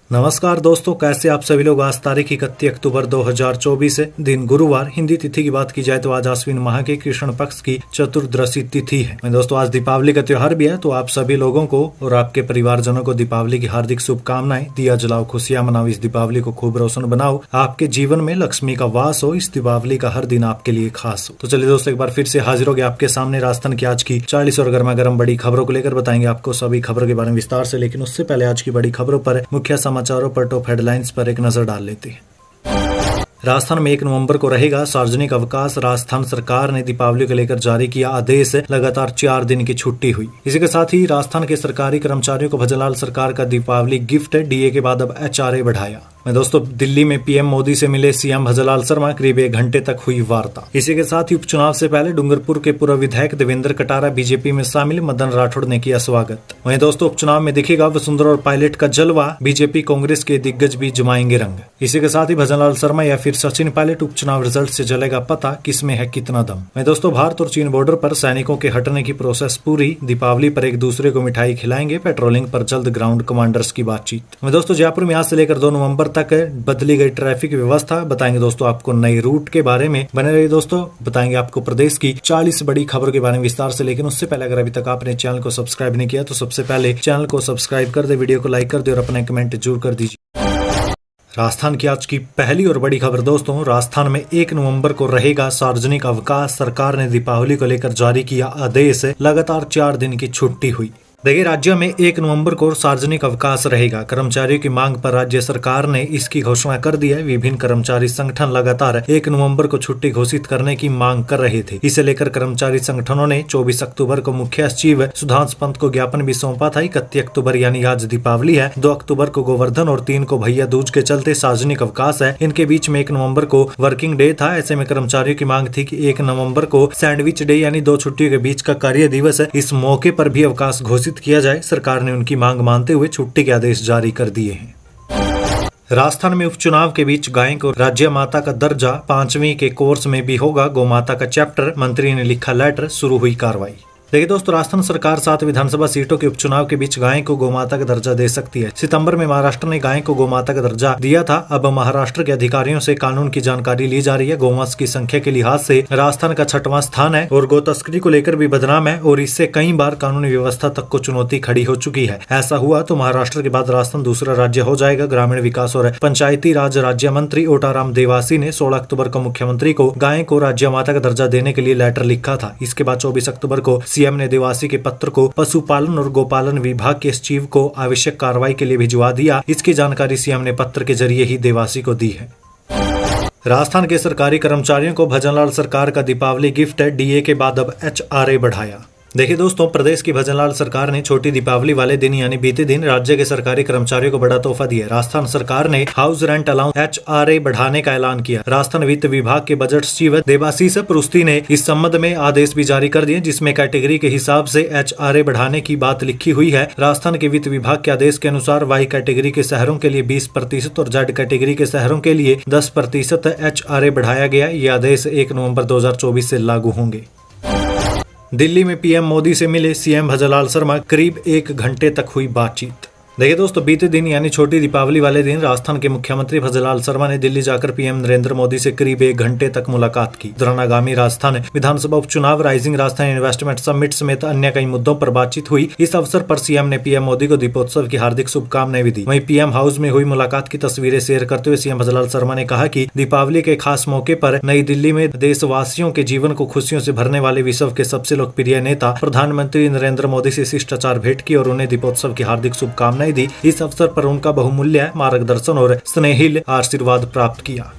नमस्कार दोस्तों, कैसे आप सभी लोग। आज तारीख 31 अक्टूबर 2024 है, दिन गुरुवार। हिंदी तिथि की बात की जाए तो आज आश्विन माह के कृष्ण पक्ष की चतुर्दशी तिथि है। दोस्तों आज दीपावली का त्योहार भी है, तो आप सभी लोगों को और आपके परिवारजनों को दीपावली की हार्दिक शुभकामनाएं। दिया जलाओ, खुशियां मनाओ, इस दीपावली को खूब रोशन बनाओ, आपके जीवन में लक्ष्मी का वास हो, इस दीपावली का हर दिन आपके लिए खास हो। तो चलिए दोस्तों, एक बार फिर से हाजिर हो गए आपके सामने राजस्थान की आज की 40 और गर्मा गर्म बड़ी खबरों को लेकर। बताएंगे आपको सभी खबरों के बारे में विस्तार से, लेकिन उससे पहले आज की बड़ी खबरों पर, मुख्य समाचारों पर, टॉप हेडलाइंस पर एक नजर डाल लेते हैं। राजस्थान में 1 नवंबर को रहेगा सार्वजनिक अवकाश। राजस्थान सरकार ने दीपावली को लेकर जारी किया आदेश, लगातार 4 दिन की छुट्टी हुई। इसी के साथ ही राजस्थान के सरकारी कर्मचारियों को भजनलाल सरकार का दीपावली गिफ्ट, डीए के बाद अब एचआरए बढ़ाया। दोस्तों दिल्ली में पीएम मोदी से मिले सीएम भजनलाल शर्मा, करीब 1 घंटे तक हुई वार्ता। इसी के साथ ही उपचुनाव से पहले डूंगरपुर के पूर्व विधायक देवेंद्र कटारा बीजेपी में शामिल, मदन राठौड़ ने किया स्वागत। वहीं दोस्तों उपचुनाव में दिखेगा वसुंधरा और पायलट का जलवा, बीजेपी कांग्रेस के दिग्गज भी जमाएंगे रंग। इसी के साथ ही भजनलाल शर्मा या फिर सचिन पायलट, उपचुनाव रिजल्ट से चलेगा पता किसमें है कितना दम। वहीं दोस्तों भारत और चीन बॉर्डर पर सैनिकों के हटने की प्रोसेस पूरी, दीपावली पर एक दूसरे को मिठाई खिलाएंगे, पेट्रोलिंग पर जल्द ग्राउंड कमांडर्स की बातचीत। वहीं दोस्तों जयपुर में आज से लेकर 2 नवंबर तक बदली गई ट्रैफिक व्यवस्था। बताएंगे दोस्तों आपको नई रूट के बारे में, बने रहिए दोस्तों। बताएंगे आपको प्रदेश की 40 बड़ी खबरों के बारे में विस्तार से, लेकिन उससे पहले अगर अभी तक आपने चैनल को सब्सक्राइब नहीं किया तो सबसे पहले चैनल को सब्सक्राइब कर दे, वीडियो को लाइक कर दे और अपने कमेंट जरूर कर दीजिए। राजस्थान की आज की पहली और बड़ी खबर दोस्तों, राजस्थान में 1 नवंबर को रहेगा सार्वजनिक अवकाश। सरकार ने दीपावली को लेकर जारी किया आदेश, लगातार 4 दिन की छुट्टी हुई। देखिए राज्य में 1 नवंबर को सार्वजनिक अवकाश रहेगा। कर्मचारियों की मांग पर राज्य सरकार ने इसकी घोषणा कर दी है। विभिन्न कर्मचारी संगठन लगातार 1 नवंबर को छुट्टी घोषित करने की मांग कर रहे थे। इसे लेकर कर्मचारी संगठनों ने 24 अक्टूबर को मुख्य सचिव सुधांशु पंत को ज्ञापन भी सौंपा था। 31 अक्टूबर यानी आज दीपावली है, 2 अक्टूबर को गोवर्धन और 3 को भैया दूज के चलते सार्वजनिक अवकाश है। इनके बीच में 1 नवंबर को वर्किंग डे था। ऐसे में कर्मचारियों की मांग थी कि 1 नवंबर को सैंडविच डे यानी 2 छुट्टियों के बीच का कार्य दिवस है, इस मौके पर भी अवकाश घोषित किया जाए। सरकार ने उनकी मांग मानते हुए छुट्टी के आदेश जारी कर दिए हैं। राजस्थान में उपचुनाव के बीच गाय को राज्य माता का दर्जा, 5वीं के कोर्स में भी होगा गौ माता का चैप्टर, मंत्री ने लिखा लेटर, शुरू हुई कार्रवाई। देखिए दोस्तों राजस्थान सरकार 7 विधानसभा सीटों के उपचुनाव के बीच गाय को गोमाता का दर्जा दे सकती है। सितंबर में महाराष्ट्र ने गाय को गोमाता का दर्जा दिया था। अब महाराष्ट्र के अधिकारियों से कानून की जानकारी ली जा रही है। गौवंश की संख्या के लिहाज से राजस्थान का 6वां स्थान है और गौ तस्करी को लेकर भी बदनाम है और इससे कई बार कानूनी व्यवस्था तक को चुनौती खड़ी हो चुकी है। ऐसा हुआ तो महाराष्ट्र के बाद राजस्थान दूसरा राज्य हो जाएगा। ग्रामीण विकास और पंचायती राज राज्य मंत्री ओटाराम देवासी ने 16 अक्टूबर को मुख्यमंत्री को गाय को राज्य माता का दर्जा देने के लिए लेटर लिखा था। इसके बाद 24 अक्टूबर को सीएम ने देवासी के पत्र को पशुपालन और गोपालन विभाग के सचिव को आवश्यक कार्रवाई के लिए भिजवा दिया। इसकी जानकारी सीएम ने पत्र के जरिए ही देवासी को दी है। राजस्थान के सरकारी कर्मचारियों को भजनलाल सरकार का दीपावली गिफ्ट है, डीए के बाद अब एचआरए बढ़ाया। देखिए दोस्तों प्रदेश की भजनलाल सरकार ने छोटी दीपावली वाले दिन यानी बीते दिन राज्य के सरकारी कर्मचारियों को बड़ा तोहफा दिया। राजस्थान सरकार ने हाउस रेंट अलाउंस एचआरए बढ़ाने का ऐलान किया। राजस्थान वित्त विभाग के बजट सचिव देवाशीष परुस्ती ने इस संबंध में आदेश भी जारी कर दिए, जिसमें कैटेगरी के हिसाब से एचआरए बढ़ाने की बात लिखी हुई है। राजस्थान के वित्त विभाग के आदेश के अनुसार वाई कैटेगरी के शहरों के लिए 20% और जेड कैटेगरी के शहरों के लिए 10% एचआरए बढ़ाया गया। ये आदेश 1 नवंबर 2024 से लागू होंगे। दिल्ली में पीएम मोदी से मिले सीएम भजनलाल शर्मा, करीब 1 घंटे तक हुई बातचीत। देखिए दोस्तों बीते दिन यानी छोटी दीपावली वाले दिन राजस्थान के मुख्यमंत्री भजनलाल शर्मा ने दिल्ली जाकर पीएम नरेंद्र मोदी से करीब 1 घंटे तक मुलाकात की। दौरान आगामी राजस्थान विधानसभा उपचुनाव, राइजिंग राजस्थान इन्वेस्टमेंट समिट समेत अन्य कई मुद्दों पर बातचीत हुई। इस अवसर पर सीएम ने पीएम मोदी को दीपोत्सव की हार्दिक शुभकामनाएं भी दी। वहीं पीएम हाउस में हुई मुलाकात की तस्वीरें शेयर करते हुए सीएम भजनलाल शर्मा ने कहा कि दीपावली के खास मौके पर नई दिल्ली में देशवासियों के जीवन को खुशियों से भरने वाले विश्व के सबसे लोकप्रिय नेता प्रधानमंत्री नरेंद्र मोदी से शिष्टाचार भेंट की और उन्हें दीपोत्सव की हार्दिक शुभकामनाएं दी। इस अवसर पर उनका बहुमूल्य मार्गदर्शन और स्नेहिल आशीर्वाद प्राप्त किया।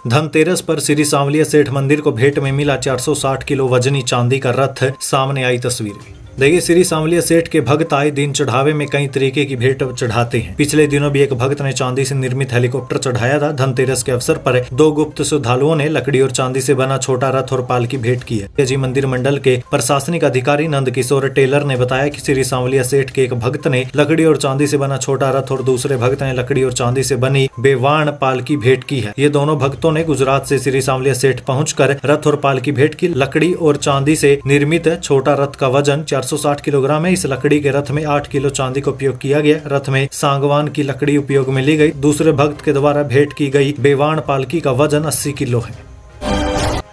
धनतेरस पर श्री सांवलिया सेठ मंदिर को भेंट में मिला 460 किलो वजनी चांदी का रथ, सामने आई तस्वीरें। देखिए श्री सांवलिया सेठ के भक्त आए दिन चढ़ावे में कई तरीके की भेंट चढ़ाते हैं। पिछले दिनों भी एक भक्त ने चांदी से निर्मित हेलीकॉप्टर चढ़ाया था। धनतेरस के अवसर पर 2 गुप्त श्रद्धालुओं ने लकड़ी और चांदी से बना छोटा रथ और पालकी भेंट की है। जी मंदिर मंडल के प्रशासनिक अधिकारी नंद किशोर टेलर ने बताया कि श्री सांवलिया सेठ के एक भक्त ने लकड़ी और चांदी से बना छोटा रथ और दूसरे भक्त ने लकड़ी और चांदी से बनी बेवाण पालकी भेंट की है। ये दोनों भक्तों ने गुजरात से श्री सांवलिया सेठ पहुंचकर रथ और पालकी भेंट की। लकड़ी और चांदी से निर्मित छोटा रथ का वजन 460 किलोग्राम है। इस लकड़ी के रथ में 8 किलो चांदी का उपयोग किया गया। रथ में सांगवान की लकड़ी उपयोग में ली गई। दूसरे भक्त के द्वारा भेंट की गई बेवाण पालकी का वजन 80 किलो है।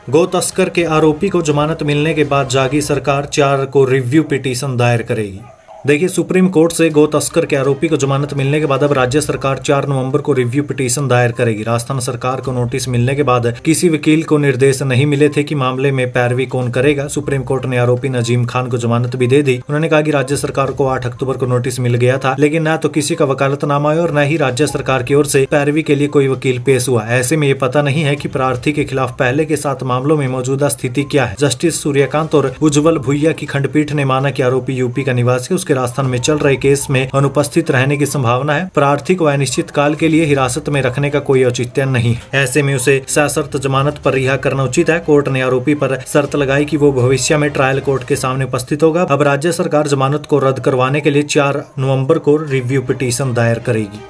गो तस्कर के आरोपी को जमानत मिलने के बाद जागी सरकार, 4 को रिव्यू पिटीशन दायर करेगी। देखिए, सुप्रीम कोर्ट से गो तस्कर के आरोपी को जमानत मिलने के बाद अब राज्य सरकार 4 नवंबर को रिव्यू पिटीशन दायर करेगी। राजस्थान सरकार को नोटिस मिलने के बाद किसी वकील को निर्देश नहीं मिले थे कि मामले में पैरवी कौन करेगा। सुप्रीम कोर्ट ने आरोपी नजीम खान को जमानत भी दे दी। उन्होंने कहा कि राज्य सरकार को 8 अक्टूबर को नोटिस मिल गया था, लेकिन न तो किसी का वकालतनामा है और न ही राज्य सरकार की ओर से पैरवी के लिए कोई वकील पेश हुआ। ऐसे में ये पता नहीं है कि प्रार्थी के खिलाफ पहले के 7 मामलों में मौजूदा स्थिति क्या है। जस्टिस सूर्यकांत और उज्जवल भुइया की खंडपीठ ने माना कि आरोपी यूपी का निवासी, उसके राजस्थान में चल रहे केस में अनुपस्थित रहने की संभावना है। प्रार्थी को अनिश्चित काल के लिए हिरासत में रखने का कोई औचित्य नहीं है। ऐसे में उसे सशर्त जमानत पर रिहा करना उचित है। कोर्ट ने आरोपी पर शर्त लगाई कि वो भविष्य में ट्रायल कोर्ट के सामने उपस्थित होगा। अब राज्य सरकार जमानत को रद्द करवाने के लिए 4 नवंबर को रिव्यू पिटीशन दायर करेगी।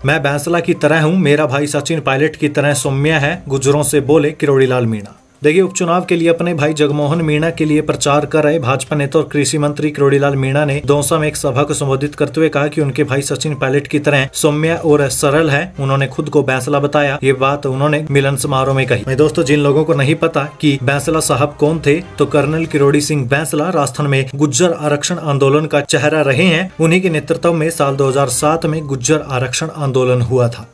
मैं बैंसला की तरह हूं, मेरा भाई सचिन पायलट की तरह सौम्य है, गुजरों से बोले किरोड़ी लाल मीणा। देखिए, उपचुनाव के लिए अपने भाई जगमोहन मीणा के लिए प्रचार कर रहे भाजपा नेता और कृषि मंत्री किरोड़ी लाल मीणा ने दौसा में एक सभा को संबोधित करते हुए कहा कि उनके भाई सचिन पायलट की तरह सौम्य और सरल है। उन्होंने खुद को बैंसला बताया। ये बात उन्होंने मिलन समारोह में कही। दोस्तों, जिन लोगों को नहीं पता कि बैंसला साहब कौन थे, तो कर्नल किरोड़ी सिंह बैंसला राजस्थान में गुज्जर आरक्षण आंदोलन का चेहरा रहे हैं। उन्हीं के नेतृत्व में साल 2007 में गुज्जर आरक्षण आंदोलन हुआ था।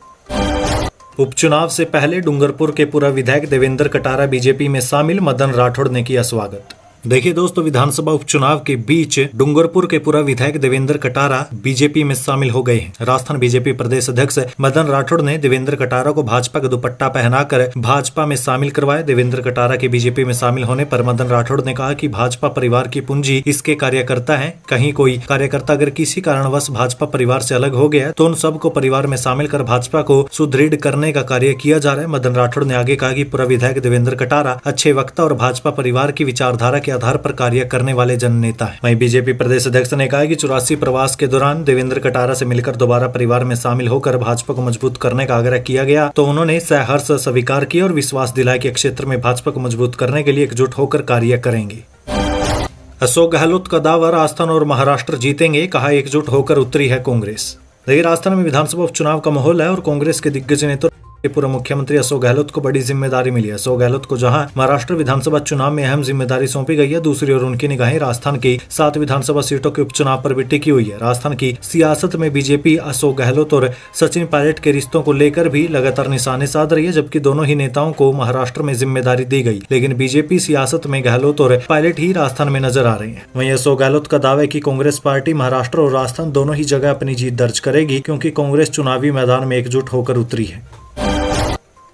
उपचुनाव से पहले डूंगरपुर के पूर्व विधायक देवेंद्र कटारा बीजेपी में शामिल, मदन राठौड़ ने किया स्वागत। देखिए दोस्तों, विधानसभा उपचुनाव के बीच डूंगरपुर के पूर्व विधायक देवेंद्र कटारा बीजेपी में शामिल हो गए हैं। राजस्थान बीजेपी प्रदेश अध्यक्ष मदन राठौड़ ने देवेंद्र कटारा को भाजपा का दुपट्टा पहनाकर भाजपा में शामिल करवाया। देवेंद्र कटारा के बीजेपी में शामिल होने पर मदन राठौड़ ने कहा कि भाजपा परिवार की पूंजी इसके कार्यकर्ता है। कहीं कोई कार्यकर्ता अगर किसी कारणवश भाजपा परिवार से अलग हो गया तो उन सबको परिवार में शामिल कर भाजपा को सुदृढ़ करने का कार्य किया जा रहा है। मदन राठौड़ ने आगे कहा कि पूर्व विधायक देवेंद्र कटारा अच्छे वक्ता और भाजपा परिवार की विचारधारा के आधार पर कार्य करने वाले जननेता है। वहीं बीजेपी प्रदेश अध्यक्ष ने कहा कि 84 प्रवास के दौरान देवेंद्र कटारा से मिलकर दोबारा परिवार में शामिल होकर भाजपा को मजबूत करने का आग्रह किया गया, तो उन्होंने सहर्ष स्वीकार किया और विश्वास दिलाया कि क्षेत्र में भाजपा को मजबूत करने के लिए एकजुट होकर कार्य करेंगे। अशोक गहलोत का दावा, राजस्थान और महाराष्ट्र जीतेंगे, कहा एकजुट होकर उतरी है कांग्रेस। देखिए, राजस्थान में विधानसभा उपचुनाव का माहौल है और कांग्रेस के दिग्गज नेता पूर्व मुख्यमंत्री अशोक गहलोत को बड़ी जिम्मेदारी मिली है। अशोक गहलोत को जहां महाराष्ट्र विधानसभा चुनाव में अहम जिम्मेदारी सौंपी गई है, दूसरी ओर उनकी निगाहें राजस्थान की 7 विधानसभा सीटों के उपचुनाव पर भी टिकी हुई है। राजस्थान की सियासत में बीजेपी अशोक गहलोत और सचिन पायलट के रिश्तों को लेकर भी लगातार निशाने साध रही है, जबकि दोनों ही नेताओं को महाराष्ट्र में जिम्मेदारी दी गई, लेकिन बीजेपी सियासत में गहलोत और पायलट ही राजस्थान में नजर आ रहे हैं। वहीं अशोक गहलोत का दावा है कि कांग्रेस पार्टी महाराष्ट्र और राजस्थान दोनों ही जगह अपनी जीत दर्ज करेगी, क्योंकि कांग्रेस चुनावी मैदान में एकजुट होकर उतरी है।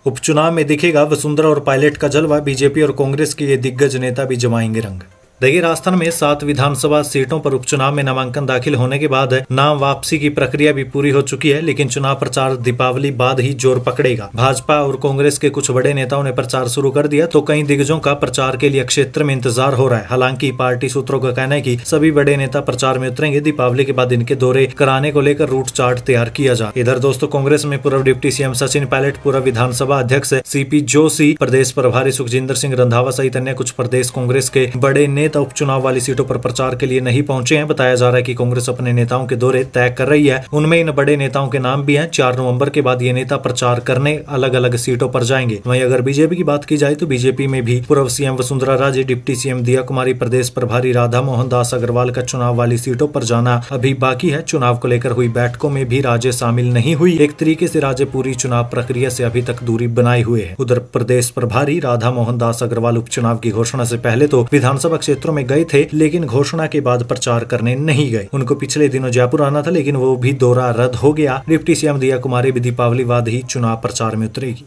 उपचुनाव में दिखेगा वसुंधरा और पायलट का जलवा, बीजेपी और कांग्रेस के ये दिग्गज नेता भी जमाएंगे रंग। देखिए, राजस्थान में 7 विधानसभा सीटों पर उपचुनाव में नामांकन दाखिल होने के बाद नाम वापसी की प्रक्रिया भी पूरी हो चुकी है, लेकिन चुनाव प्रचार दीपावली बाद ही जोर पकड़ेगा। भाजपा और कांग्रेस के कुछ बड़े नेताओं ने प्रचार शुरू कर दिया, तो कई दिग्गजों का प्रचार के लिए क्षेत्र में इंतजार हो रहा है। हालांकि पार्टी सूत्रों का कहना है कि सभी बड़े नेता प्रचार में उतरेंगे। दीपावली के बाद इनके दौरे कराने को लेकर रूट चार्ट तैयार किया जा। इधर दोस्तों, कांग्रेस में पूर्व डिप्टी सीएम सचिन पायलट, पूर्व विधानसभा अध्यक्ष सीपी जोशी, प्रदेश प्रभारी सुखजिंदर सिंह रंधावा सहित अन्य कुछ प्रदेश कांग्रेस के बड़े नेता उपचुनाव वाली सीटों पर प्रचार के लिए नहीं पहुंचे हैं। बताया जा रहा है कि कांग्रेस अपने नेताओं के दौरे तय कर रही है। उनमें इन बड़े नेताओं के नाम भी हैं। 4 नवंबर के बाद ये नेता प्रचार करने अलग अलग सीटों पर जाएंगे। वहीं अगर बीजेपी की बात की जाए तो बीजेपी में भी पूर्व CM Vasundhara Raje, deputy CM दिया कुमारी, प्रदेश प्रभारी राधा मोहन दास अग्रवाल का चुनाव वाली सीटों पर जाना अभी बाकी है। चुनाव को लेकर हुई बैठकों में भी राजे शामिल नहीं हुई। एक तरीके से राजे पूरी चुनाव प्रक्रिया से अभी तक दूरी बनाए हुए हैं। उधर प्रदेश प्रभारी राधा मोहन दास अग्रवाल उपचुनाव की घोषणा से पहले तो विधानसभा क्षेत्रों में गए थे, लेकिन घोषणा के बाद प्रचार करने नहीं गए। उनको पिछले दिनों जयपुर आना था, लेकिन वो भी दौरा रद्द हो गया। डिप्टी सीएम दिया कुमारी भी दीपावली बाद ही चुनाव प्रचार में उतरेगी।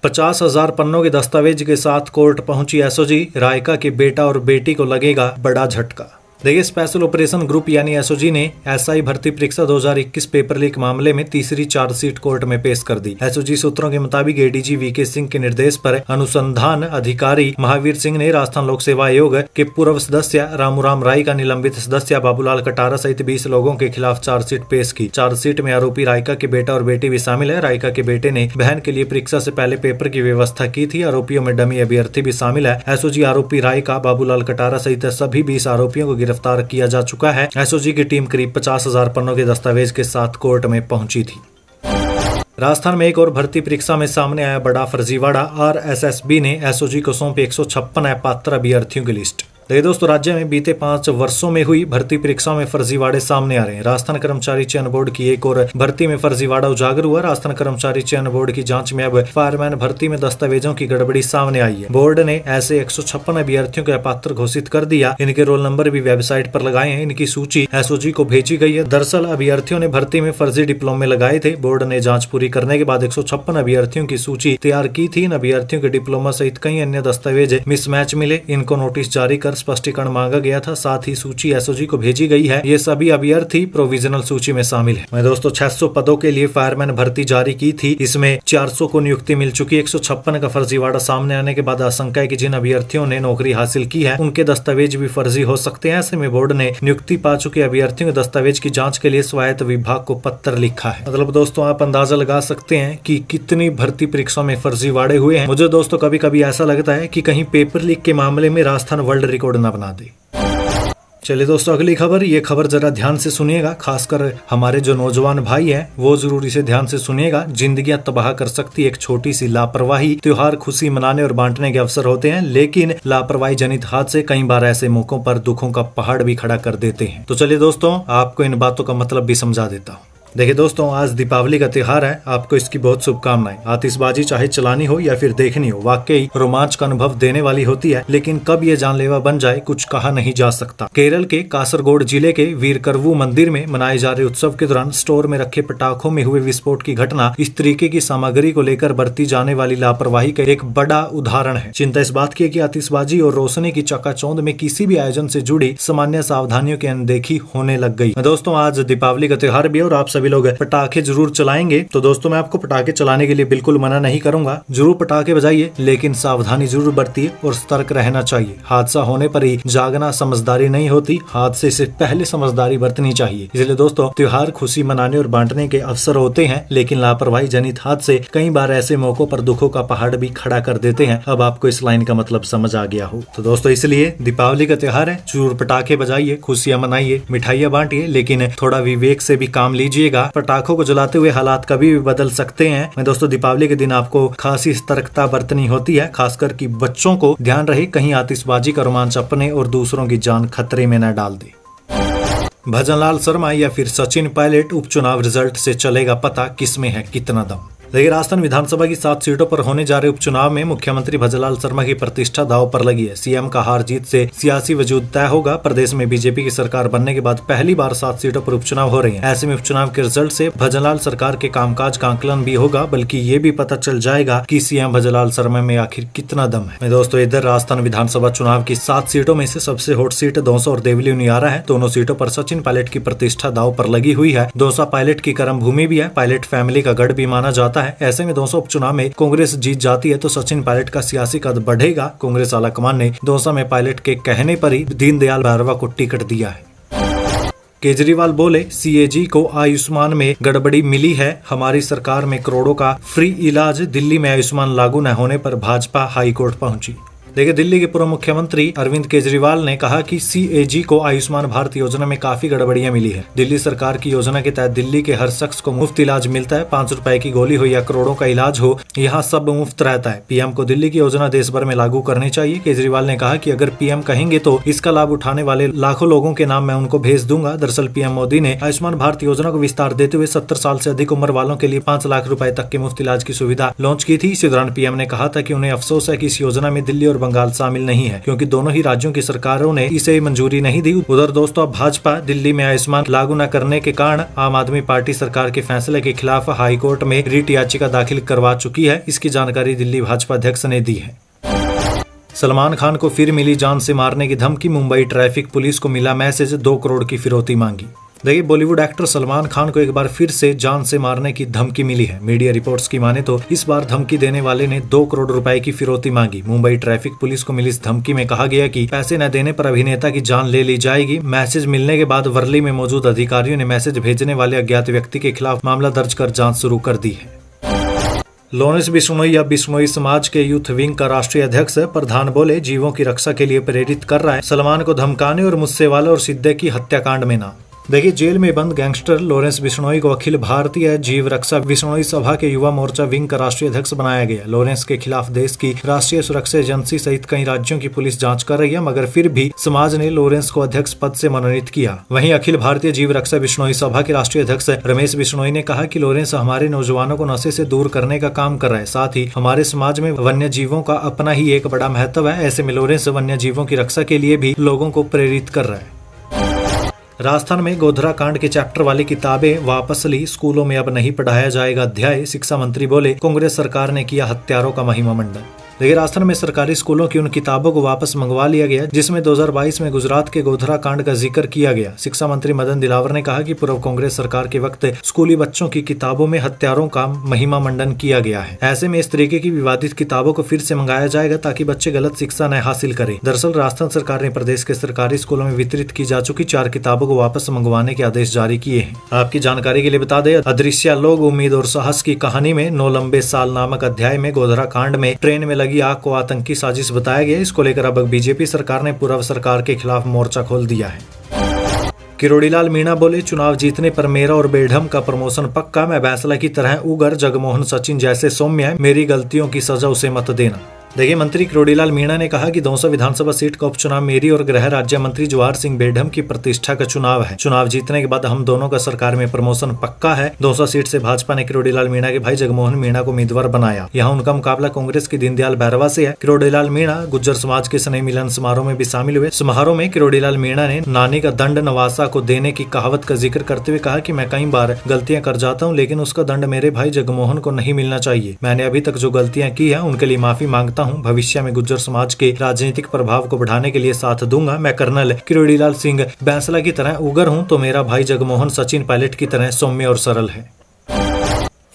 50,000 पन्नों के दस्तावेज के साथ कोर्ट पहुंची एसओजी। रायका के बेटा और बेटी को लगेगा बड़ा झटका। देखिए, स्पेशल ऑपरेशन ग्रुप यानी एसओजी ने एसआई भर्ती परीक्षा 2021 पेपर लीक मामले में तीसरी चार्जशीट कोर्ट में पेश कर दी। एसओजी सूत्रों के मुताबिक एडीजी वीके सिंह के निर्देश पर अनुसंधान अधिकारी महावीर सिंह ने राजस्थान लोक सेवा आयोग के पूर्व सदस्य रामूराम राय का निलंबित सदस्य बाबूलाल कटारा सहित 20 लोगों के खिलाफ चार्जशीट पेश की। चार्जशीट में आरोपी रायका के बेटा और बेटी भी शामिल है। रायका के बेटे ने बहन के लिए परीक्षा से पहले पेपर की व्यवस्था की थी। आरोपियों में डमी अभ्यर्थी भी शामिल है। एसओजी आरोपी रायका, बाबूलाल कटारा सहित सभी 20 आरोपियों को गिरफ्तार किया जा चुका है। एसओजी की टीम करीब 50,000 पन्नों के दस्तावेज के साथ कोर्ट में पहुंची थी। राजस्थान में एक और भर्ती परीक्षा में सामने आया बड़ा फर्जीवाड़ा। आरएसएसबी ने एसओजी को सौंपी 156 अपात्र अभ्यर्थियों की लिस्ट। देखिए दोस्तों, राज्य में बीते 5 वर्षों में हुई भर्ती परीक्षाओं में फर्जीवाड़े सामने आ रहे हैं। राजस्थान कर्मचारी चयन बोर्ड की एक और भर्ती में फर्जीवाड़ा उजागर हुआ। राजस्थान कर्मचारी चयन बोर्ड की जांच में अब फायरमैन भर्ती में दस्तावेजों की गड़बड़ी सामने आई है। बोर्ड ने ऐसे 156 अभ्यर्थियों को अपात्र घोषित कर दिया। इनके रोल नंबर भी वेबसाइट पर लगाए हैं। इनकी सूची एसओजी को भेजी गई है। दरअसल अभ्यर्थियों ने भर्ती में फर्जी डिप्लोमे लगाए थे। बोर्ड ने जाँच पूरी करने के बाद 156 अभ्यर्थियों की सूची तैयार की थी। इन अभ्यर्थियों के डिप्लोमा सहित कई अन्य दस्तावेज मिसमैच मिले। इनको नोटिस जारी कर स्पष्टीकरण मांगा गया था। साथ ही सूची एसओजी को भेजी गई है। ये सभी अभ्यर्थी प्रोविजनल सूची में शामिल है। मैं दोस्तों 600 पदों के लिए फायरमैन भर्ती जारी की थी। इसमें 400 को नियुक्ति मिल चुकी। 156 का फर्जीवाड़ा सामने आने के बाद आशंका है कि जिन अभ्यर्थियों ने नौकरी हासिल की है उनके दस्तावेज भी फर्जी हो सकते हैं। ऐसे में बोर्ड ने नियुक्ति पा चुके अभ्यर्थियों के दस्तावेज की जाँच के लिए स्वायत्त विभाग को पत्र लिखा है। मतलब दोस्तों, आप अंदाजा लगा सकते हैं कि कितनी भर्ती परीक्षा में फर्जीवाड़े हुए हैं। मुझे दोस्तों कभी कभी ऐसा लगता है कि कहीं पेपर लीक के मामले में राजस्थान वर्ल्ड रिकॉर्ड न बना दे। चलिए दोस्तों, अगली खबर। ये खबर जरा ध्यान से सुनिएगा। खासकर हमारे जो नौजवान भाई हैं वो जरूर इसे ध्यान से सुनिएगा। जिंदगियां तबाह कर सकती एक छोटी सी लापरवाही। त्योहार खुशी मनाने और बांटने के अवसर होते हैं, लेकिन लापरवाही जनित हादसे कई बार ऐसे मौकों पर दुखों का पहाड़ भी खड़ा कर देते हैं। तो चलिए दोस्तों, आपको इन बातों का मतलब भी समझा देता हूँ। देखिए दोस्तों, आज दीपावली का त्योहार है। आपको इसकी बहुत शुभकामनाएं। आतिशबाजी चाहे चलानी हो या फिर देखनी हो, वाकई रोमांच का अनुभव देने वाली होती है, लेकिन कब ये जानलेवा बन जाए कुछ कहा नहीं जा सकता। केरल के कासरगोड जिले के वीरकरवू मंदिर में मनाए जा रहे उत्सव के दौरान स्टोर में रखे पटाखों में हुए विस्फोट की घटना इस तरीके की सामग्री को लेकर बरती जाने वाली लापरवाही का एक बड़ा उदाहरण है। चिंता इस बात की है कि आतिशबाजी और रोशनी की चकाचौंध में किसी भी आयोजन से जुड़ी सामान्य सावधानियों की अनदेखी होने लग गई। दोस्तों, आज दीपावली का त्योहार भी और आप सभी लोग पटाखे जरूर चलाएंगे। तो दोस्तों, मैं आपको पटाखे चलाने के लिए बिल्कुल मना नहीं करूंगा। जरूर पटाखे बजाइए, लेकिन सावधानी जरूर बरतिए और सतर्क रहना चाहिए। हादसा होने पर ही जागना समझदारी नहीं होती, हादसे से पहले समझदारी बरतनी चाहिए। इसलिए दोस्तों, त्योहार खुशी मनाने और बांटने के अवसर होते हैं, लेकिन लापरवाही जनित हादसे कई बार ऐसे मौकों पर दुखों का पहाड़ भी खड़ा कर देते हैं। अब आपको इस लाइन का मतलब समझ आ गया हो। तो दोस्तों, इसलिए दीपावली का त्योहार है, जरूर पटाखे बजाइए, खुशियां मनाइए, मिठाइयां बांटिए, लेकिन थोड़ा विवेक से भी काम लीजिएगा। पटाखों को जलाते हुए हालात कभी भी बदल सकते हैं। मैं दोस्तों, दीपावली के दिन आपको खासी सतर्कता बरतनी होती है, खासकर कि बच्चों को ध्यान रहे कहीं आतिशबाजी का रोमांच अपने और दूसरों की जान खतरे में न डाल दे। भजनलाल शर्मा या फिर सचिन पायलट, उपचुनाव रिजल्ट से चलेगा पता किसमें है कितना दम। देखिए, राजस्थान विधानसभा की 7 सीटों पर होने जा रहे उपचुनाव में मुख्यमंत्री भजनलाल शर्मा की प्रतिष्ठा दांव पर लगी है। सीएम का हार जीत से सियासी वजूद तय होगा। प्रदेश में बीजेपी की सरकार बनने के बाद पहली बार 7 सीटों पर उपचुनाव हो रहे हैं। ऐसे में उपचुनाव के रिजल्ट से भजनलाल सरकार के कामकाज का आंकलन भी होगा, बल्कि ये भी पता चल जाएगा कि सीएम भजनलाल शर्मा में आखिर कितना दम है। दोस्तों, इधर राजस्थान विधानसभा चुनाव की 7 सीटों में से सबसे हॉट सीट दौसा और देवली उनियारा है। दोनों सीटों पर सचिन पायलट की प्रतिष्ठा दांव पर लगी हुई है। दौसा पायलट की कर्म भूमि भी है, पायलट फैमिली का गढ़ भी माना जाता है। ऐसे में दौसा उपचुनाव में कांग्रेस जीत जाती है तो सचिन पायलट का सियासी कद बढ़ेगा। कांग्रेस आलाकमान ने दौसा में पायलट के कहने पर ही दीनदयाल भैरवा को टिकट दिया है। केजरीवाल बोले, सीएजी को आयुष्मान में गड़बड़ी मिली है। हमारी सरकार में करोड़ों का फ्री इलाज। दिल्ली में आयुष्मान लागू न होने पर भाजपा हाईकोर्ट पहुंची। देखिए, दिल्ली के पूर्व मुख्यमंत्री अरविंद केजरीवाल ने कहा कि सीएजी को आयुष्मान भारत योजना में काफी गड़बड़ियां मिली है। दिल्ली सरकार की योजना के तहत दिल्ली के हर शख्स को मुफ्त इलाज मिलता है। 5 रुपए की गोली हो या करोड़ों का इलाज हो, यहाँ सब मुफ्त रहता है। पीएम को दिल्ली की योजना देश भर में लागू करनी चाहिए। केजरीवाल ने कहा कि अगर पीएम कहेंगे तो इसका लाभ उठाने वाले लाखों लोगों के नाम मैं उनको भेज दूंगा। दरअसल पीएम मोदी ने आयुष्मान भारत योजना को विस्तार देते हुए 70 साल से अधिक उम्र वालों के लिए 5 लाख रुपए तक के मुफ्त इलाज की सुविधा लॉन्च की थी। इसी दौरान पीएम ने कहा था कि उन्हें अफसोस है कि इस योजना में दिल्ली और बंगाल शामिल नहीं है, क्योंकि दोनों ही राज्यों की सरकारों ने इसे मंजूरी नहीं दी। उधर दोस्तों, भाजपा दिल्ली में आयुष्मान लागू न करने के कारण आम आदमी पार्टी सरकार के फैसले के खिलाफ हाईकोर्ट में रिट याचिका दाखिल करवा चुकी है। इसकी जानकारी दिल्ली भाजपा अध्यक्ष ने दी है। सलमान खान को फिर मिली जान से मारने की धमकी, मुंबई ट्रैफिक पुलिस को मिला मैसेज, 2 करोड़ की फिरौती मांगी। देखिए, बॉलीवुड एक्टर सलमान खान को एक बार फिर से जान से मारने की धमकी मिली है। मीडिया रिपोर्ट्स की माने तो इस बार धमकी देने वाले ने 2 करोड़ रुपए की फिरौती मांगी। मुंबई ट्रैफिक पुलिस को मिली इस धमकी में कहा गया कि पैसे न देने पर अभिनेता की जान ले ली जाएगी। मैसेज मिलने के बाद वर्ली में मौजूद अधिकारियों ने मैसेज भेजने वाले अज्ञात व्यक्ति के खिलाफ मामला दर्ज कर जाँच शुरू कर दी है। लॉरेंस बिश्नोई अब बिश्नोई समाज के यूथ विंग का राष्ट्रीय अध्यक्ष है। प्रधान बोले, जीवों की रक्षा के लिए प्रेरित कर रहा है, सलमान को धमकाने और मुस्सेवाला और सिद्दीकी हत्याकांड में नाम। देखिए, जेल में बंद गैंगस्टर लॉरेंस बिश्नोई को अखिल भारतीय जीव रक्षा बिश्नोई सभा के युवा मोर्चा विंग का राष्ट्रीय अध्यक्ष बनाया गया। लॉरेंस के खिलाफ देश की राष्ट्रीय सुरक्षा एजेंसी सहित कई राज्यों की पुलिस जांच कर रही है, मगर फिर भी समाज ने लॉरेंस को अध्यक्ष पद से मनोनीत किया। वहीं अखिल भारतीय जीव रक्षा बिश्नोई सभा के राष्ट्रीय अध्यक्ष रमेश बिश्नोई ने कहा कि लॉरेंस हमारे नौजवानों को नशे से दूर करने का काम कर रहा है, साथ ही हमारे समाज में वन्य जीवों का अपना ही एक बड़ा महत्व है। ऐसे में लॉरेंस वन्य जीवों की रक्षा के लिए भी लोगों को प्रेरित कर रहा है। राजस्थान में गोधरा कांड के चैप्टर वाली किताबें वापस ली, स्कूलों में अब नहीं पढ़ाया जाएगा अध्याय। शिक्षा मंत्री बोले, कांग्रेस सरकार ने किया हत्यारों का महिमा मंडन। देखिए, राजस्थान में सरकारी स्कूलों की उन किताबों को वापस मंगवा लिया गया जिसमें 2022 में गुजरात के गोधरा कांड का जिक्र किया गया। शिक्षा मंत्री मदन दिलावर ने कहा कि पूर्व कांग्रेस सरकार के वक्त स्कूली बच्चों की किताबों में हत्यारों का महिमा मंडन किया गया है। ऐसे में इस तरीके की विवादित किताबों को फिर से मंगाया जाएगा ताकि बच्चे गलत शिक्षा न हासिल करें। दरअसल राजस्थान सरकार ने प्रदेश के सरकारी स्कूलों में वितरित की जा चुकी 4 किताबों को वापस मंगवाने के आदेश जारी किए हैं। आपकी जानकारी के लिए बता दें, अदृश्य लोग उम्मीद और साहस की कहानी में 9 लंबे साल नामक अध्याय में गोधरा कांड में ट्रेन में लगी आग को आतंकी साजिश बताया गया। इसको लेकर अब बीजेपी सरकार ने पूर्व सरकार के खिलाफ मोर्चा खोल दिया है। किरोड़ीलाल मीणा बोले, चुनाव जीतने पर मेरा और बेढम का प्रमोशन पक्का, मैं बैंसला की तरह उगर, जगमोहन सचिन जैसे सौम्य है, मेरी गलतियों की सजा उसे मत देना। देखिए, मंत्री किरोड़ीलाल मीणा ने कहा कि दौसा विधानसभा सीट का उपचुनाव मेरी और गृह राज्य मंत्री जवाहर सिंह बेढम की प्रतिष्ठा का चुनाव है। चुनाव जीतने के बाद हम दोनों का सरकार में प्रमोशन पक्का है। दौसा सीट से भाजपा ने किरोड़ीलाल मीणा के भाई जगमोहन मीणा को उम्मीदवार बनाया। यहाँ उनका मुकाबला कांग्रेस की दीनदयाल भैरवा से है। किरोड़ीलाल मीणा गुज्जर समाज के स्नेह मिलन समारोह में भी शामिल हुए। समारोह में किरोड़ीलाल मीणा ने नानी का दंड नवासा को देने की कहावत का जिक्र करते हुए कहा कि मैं कई बार गलतियां कर जाता हूं, लेकिन उसका दंड मेरे भाई जगमोहन को नहीं मिलना चाहिए। मैंने अभी तक जो गलतियां की है उनके लिए माफी मांगता हूं। भविष्य में गुज्जर समाज के राजनीतिक प्रभाव को बढ़ाने के लिए साथ दूंगा। मैं कर्नल किरोड़ीलाल सिंह बैंसला की तरह उगर हूं तो मेरा भाई जगमोहन सचिन पायलट की तरह सौम्य और सरल है।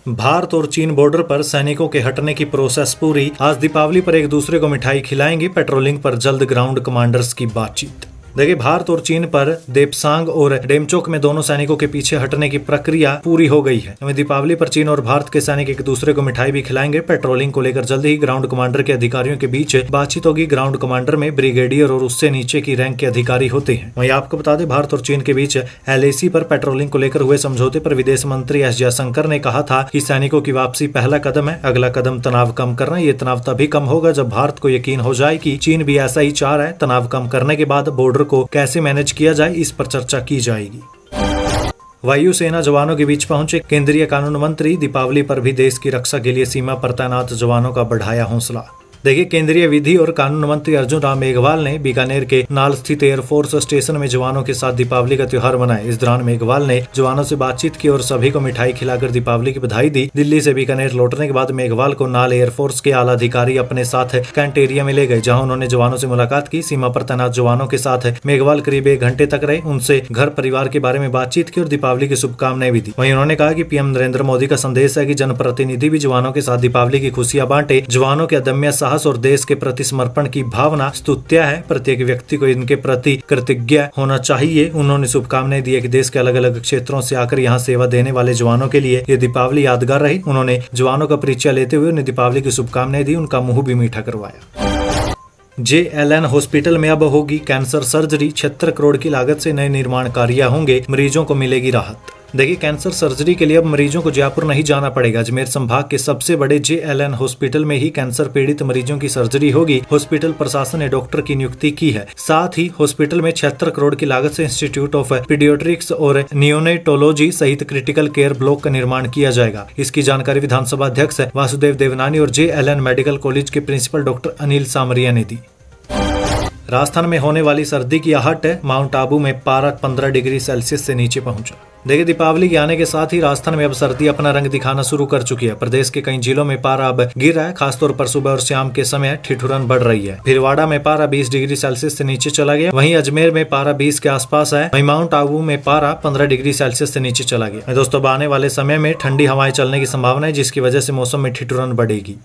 भारत और चीन बॉर्डर पर सैनिकों के हटने की प्रोसेस पूरी। आज दीपावली पर एक दूसरे को मिठाई खिलाएंगे। पेट्रोलिंग पर जल्द ग्राउंड कमांडर्स की बातचीत। देखिए, भारत और चीन पर देपसांग और डेमचोक में दोनों सैनिकों के पीछे हटने की प्रक्रिया पूरी हो गई है। दीपावली पर चीन और भारत के सैनिक एक दूसरे को मिठाई भी खिलाएंगे। पेट्रोलिंग को लेकर जल्द ही ग्राउंड कमांडर के अधिकारियों के बीच बातचीत होगी। ग्राउंड कमांडर में ब्रिगेडियर और उससे नीचे की रैंक के अधिकारी होते हैं। वहीं आपको बता दें, भारत और चीन के बीच LAC पर पेट्रोलिंग को लेकर हुए समझौते पर विदेश मंत्री S जयशंकर ने कहा था कि सैनिकों की वापसी पहला कदम है। अगला कदम तनाव कम करना। ये तनाव तभी कम होगा जब भारत को यकीन हो जाए कि चीन भी ऐसा ही चाह रहा है। तनाव कम करने के बाद बॉर्डर को कैसे मैनेज किया जाए, इस पर चर्चा की जाएगी। वायुसेना जवानों के बीच पहुंचे केंद्रीय कानून मंत्री। दीपावली पर भी देश की रक्षा के लिए सीमा पर तैनात जवानों का बढ़ाया हौसला। देखिए, केंद्रीय विधि और कानून मंत्री अर्जुन राम मेघवाल ने बीकानेर के नाल स्थित एयरफोर्स स्टेशन में जवानों के साथ दीपावली का त्योहार मनाया। इस दौरान मेघवाल ने जवानों से बातचीत की और सभी को मिठाई खिलाकर दीपावली की बधाई दी। दिल्ली से बीकानेर लौटने के बाद मेघवाल को नाल एयरफोर्स के आला अधिकारी अपने साथ कैंट एरिया में ले गए, जहाँ उन्होंने जवानों से मुलाकात की। सीमा पर तैनात जवानों के साथ मेघवाल करीब 1 घंटे तक रहे, उनसे घर परिवार के बारे में बातचीत की और दीपावली की शुभकामनाएं भी दी। वहीं उन्होंने कहा कि PM नरेंद्र मोदी का संदेश है कि जनप्रतिनिधि भी जवानों के साथ दीपावली की खुशियां बांटे। जवानों के अदम्य साहस और देश के समर्पण की भावना स्तुत्य है। प्रत्येक व्यक्ति को इनके प्रति कृतज्ञ होना चाहिए। उन्होंने शुभकामनाएं दी कि देश के अलग अलग क्षेत्रों से आकर यहां सेवा देने वाले जवानों के लिए ये दीपावली यादगार रही। उन्होंने जवानों का परिचय लेते हुए उन्हें दीपावली की शुभकामनाएं दी, उनका मुंह भी मीठा करवाया। JLN हॉस्पिटल में अब होगी कैंसर सर्जरी। 76 करोड़ की लागत से नए निर्माण कार्य होंगे, मरीजों को मिलेगी राहत। देखिए, कैंसर सर्जरी के लिए अब मरीजों को जयपुर नहीं जाना पड़ेगा। अजमेर संभाग के सबसे बड़े JLN हॉस्पिटल में ही कैंसर पीड़ित मरीजों की सर्जरी होगी। हॉस्पिटल प्रशासन ने डॉक्टर की नियुक्ति की है। साथ ही हॉस्पिटल में 76 करोड़ की लागत से इंस्टीट्यूट ऑफ पीडियाट्रिक्स और नियोनेटोलॉजी सहित क्रिटिकल केयर ब्लॉक का निर्माण किया जाएगा। इसकी जानकारी विधानसभा अध्यक्ष वासुदेव देवनानी और JLN मेडिकल कॉलेज के प्रिंसिपल डॉक्टर अनिल सामरिया ने दी। राजस्थान में होने वाली सर्दी की आहट माउंट आबू में पारा 15 डिग्री सेल्सियस से नीचे पहुंचा। देखिए, दीपावली के आने के साथ ही राजस्थान में अब सर्दी अपना रंग दिखाना शुरू कर चुकी है। प्रदेश के कई जिलों में पारा अब गिर रहा है। खासतौर पर सुबह और शाम के समय ठिठुरन बढ़ रही है। भीलवाड़ा में पारा 20 डिग्री सेल्सियस से नीचे चला गया। वहीं अजमेर में पारा 20 के आसपास है। वहीं माउंट आबू में पारा 15 डिग्री सेल्सियस से नीचे चला गया। दोस्तों, अब आने वाले समय में ठंडी हवाएं चलने की संभावना है, जिसकी वजह से मौसम में ठिठुरन बढ़ेगी।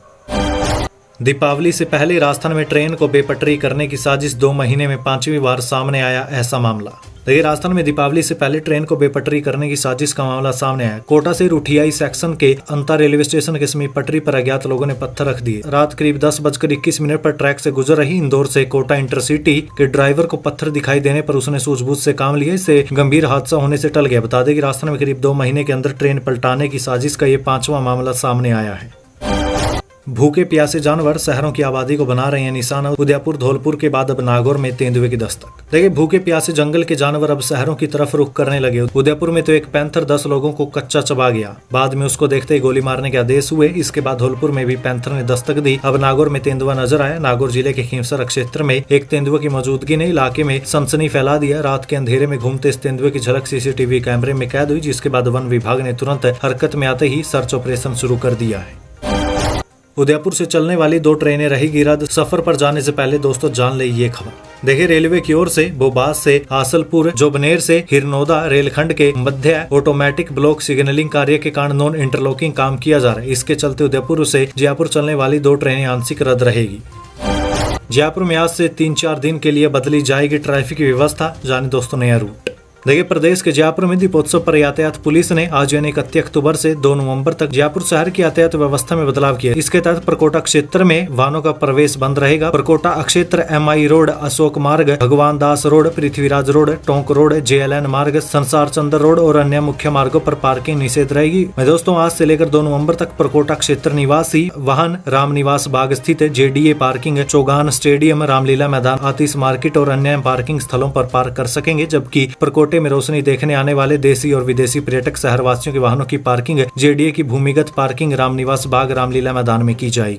दीपावली से पहले राजस्थान में ट्रेन को बेपटरी करने की साजिश 2 महीने में 5वीं बार सामने आया ऐसा मामला। देखिए, राजस्थान में दीपावली से पहले ट्रेन को बेपटरी करने की साजिश का मामला सामने आया। कोटा से रुठियाई सेक्शन के अंतर रेलवे स्टेशन के समीप पटरी पर अज्ञात लोगों ने पत्थर रख दिए। रात करीब 10:21 पर ट्रैक से गुजर रही इंदौर से कोटा इंटरसिटी के ड्राइवर को पत्थर दिखाई देने पर उसने सूझबूझ से काम लिया। इससे गंभीर हादसा होने से टल गया। बता दें कि राजस्थान में करीब 2 महीने के अंदर ट्रेन पलटाने की साजिश का ये 5वां मामला सामने आया है। भूखे प्यासे जानवर शहरों की आबादी को बना रहे हैं निशाना। उदयपुर धौलपुर के बाद अब नागौर में तेंदुए की दस्तक। देखिए, भूखे प्यासे जंगल के जानवर अब शहरों की तरफ रुख करने लगे। उदयपुर में तो एक पैंथर 10 लोगों को कच्चा चबा गया। बाद में उसको देखते ही गोली मारने के आदेश हुए। इसके बाद धौलपुर में भी पैंथर ने दस्तक दी। अब नागौर में तेंदुआ नजर आया। नागौर जिले के खींवसर क्षेत्र में एक तेंदुए की मौजूदगी ने इलाके में सनसनी फैला दिया। रात के अंधेरे में घूमते इस तेंदुए की झलक सीसीटीवी कैमरे में कैद हुई, जिसके बाद वन विभाग ने तुरंत हरकत में आते ही सर्च ऑपरेशन शुरू कर दिया है। उदयपुर से चलने वाली 2 ट्रेनें रहेगी रद्द। सफर पर जाने से पहले दोस्तों जान ले ये खबर। देखिए, रेलवे की ओर से बोबास से आसलपुर, जोबनेर से हिरनौदा रेलखंड के मध्य ऑटोमेटिक ब्लॉक सिग्नलिंग कार्य के कारण नॉन इंटरलॉकिंग काम किया जा रहा है। इसके चलते उदयपुर से जयपुर चलने वाली 2 ट्रेनें आंशिक रद्द रहेगी। जयपुर में आज से 3-4 दिन के लिए बदली जाएगी ट्रैफिक की व्यवस्था। जाने दोस्तों नया रूट। देखिए, प्रदेश के जयपुर में दीपोत्सव पर यातायात पुलिस ने आज यानी 31 अक्टूबर से 2 नवंबर तक जयपुर शहर की यातायात व्यवस्था में बदलाव किया। इसके तहत परकोटा क्षेत्र में वाहनों का प्रवेश बंद रहेगा। परकोटा क्षेत्र MI road, Ashok Marg, Bhagwan Das road, Prithviraj road, Tonk road, JLN Marg, संसार चंद्र रोड और अन्य मुख्य मार्गों पर पार्किंग निषेध रहेगी। दोस्तों, आज से लेकर 2 नवंबर तक परकोटा क्षेत्र निवासी वाहन रामनिवास बाग स्थित JDA parking, Chaugan stadium, Ramlila मैदान, आतिश मार्केट और अन्य पार्किंग स्थलों पर पार्क कर सकेंगे। जबकि परकोटे में रोशनी देखने आने वाले देशी और विदेशी पर्यटक शहरवासियों के वाहनों की पार्किंग JDA की भूमिगत पार्किंग रामनिवास बाग, रामलीला मैदान में की जाएगी।